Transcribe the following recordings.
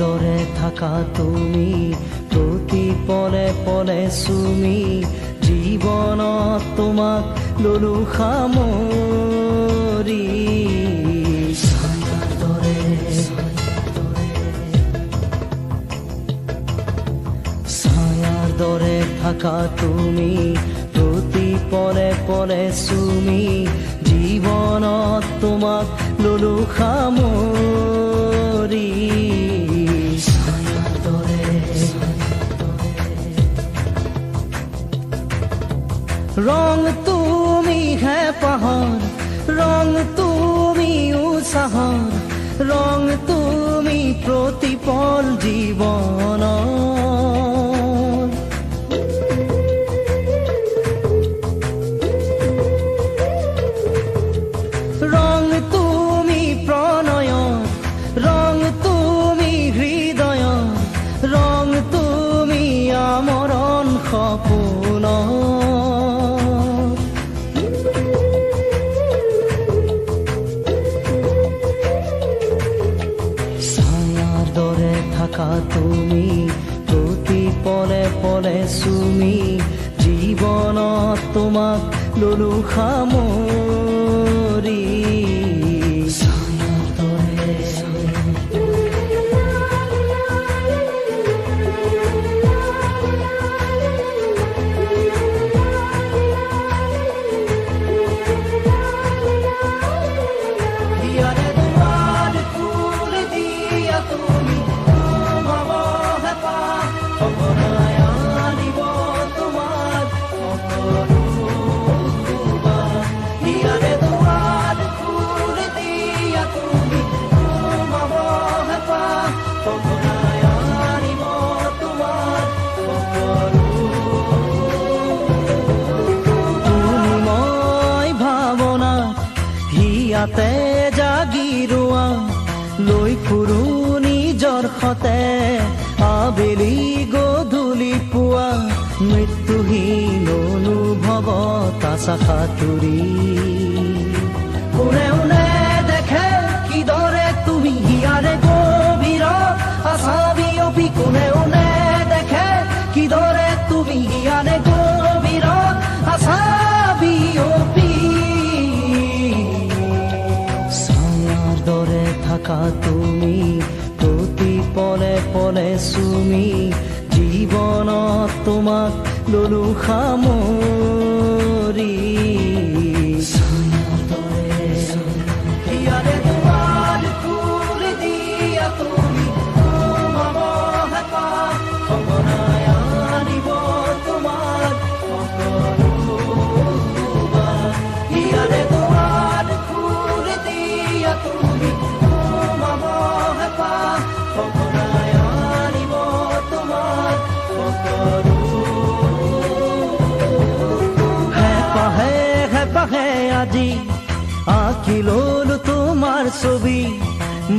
দৰে থাকা তুমি প্ৰতি পলে পলে চুমি জীৱনত তোমাক ললো সামৰি ছায়াৰ দৰে ছায়াৰ দৰে থাকা তুমি প্ৰতি পলে পলে চুমি জীৱনত তোমাক ললো সামৰি ছায়াৰ দৰে ৰং তুমি হে পাহৰ ৰং তুমি উৎসাহৰ ৰং তুমি প্ৰতিপল জীৱনৰ ৰং তুমি প্ৰণয়ৰ ৰং তুমি হৃদয়ৰ ৰং তুমি আমৰণ সপোনৰ ছায়াৰ দৰে থাকা তুমি প্ৰতি পলে পলে চুমি জীৱনত তোমাক ললো সামৰি ছায়াৰ দৰে ইয়াৰে দুৱাৰ খুলি দিয়া তুমি সোমাব হেঁপাহ সঘনাই আনিব তোমাৰ সকলো দুৱাৰ ইয়াৰে দুৱাৰ খুলি দিয়া তুমি সোমাব হেঁপাহ সঘনাই আনিব তোমাৰ সকলো তুমি মই ভাৱনা হিয়াতে জাগিৰোৱা লৈ ফুৰো নিজৰ সতে আবেলি গধূলি পুৱা মৃত্যুহীন অনুভৱত আশা সাঁতুৰি কোনে কোনে দেখে কিদৰে তুমি হিয়াৰে গভীৰ আশা বিয়পি কোনে কোনে দেখে কিদৰে তুমি হিয়াৰে গভীৰ আশা বিয়পি ছায়াৰ দৰে থাকা তুমি প্ৰতি পলে পলে চুমি জীৱনত তোমাক ললো সামৰি ছায়াৰ দৰে ইয়াৰে দুৱাৰ খুলি দিয়া তুমি সোমাব হেঁপাহ সঘনাই আনিব তোমাক সকলো দুৱাৰ ইয়াৰে দুৱাৰ খুলি দিয়া তুমি সোমাব হেঁপাহ সঘনাই আনিব তোমাক সকলো হেঁপাহে হেঁপাহে আজি আঁকি ললো তোমাৰ ছবি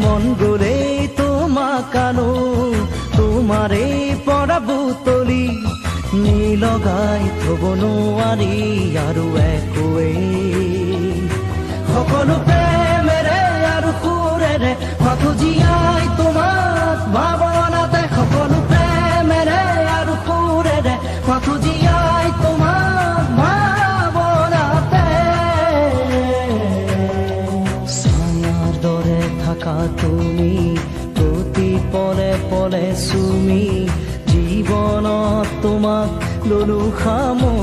মন গলেই তোমাক আনো তোমাৰে পৰা বুটলি নিলগাই থব নোৱাৰি আৰু একোৱেই সকলো প্ৰেমেৰে আৰু সুৰেৰে মাথো জীয়াই তোমাক ভাৱনাতে সকলো প্ৰেমেৰে আৰু সুৰেৰে মাথো জীয়াই তোমাক ভাৱনাতে ছায়াৰ দৰে থাকা তুমি প্ৰতি পলে পলে চুমি জীৱনত তোমাক ললো সামৰি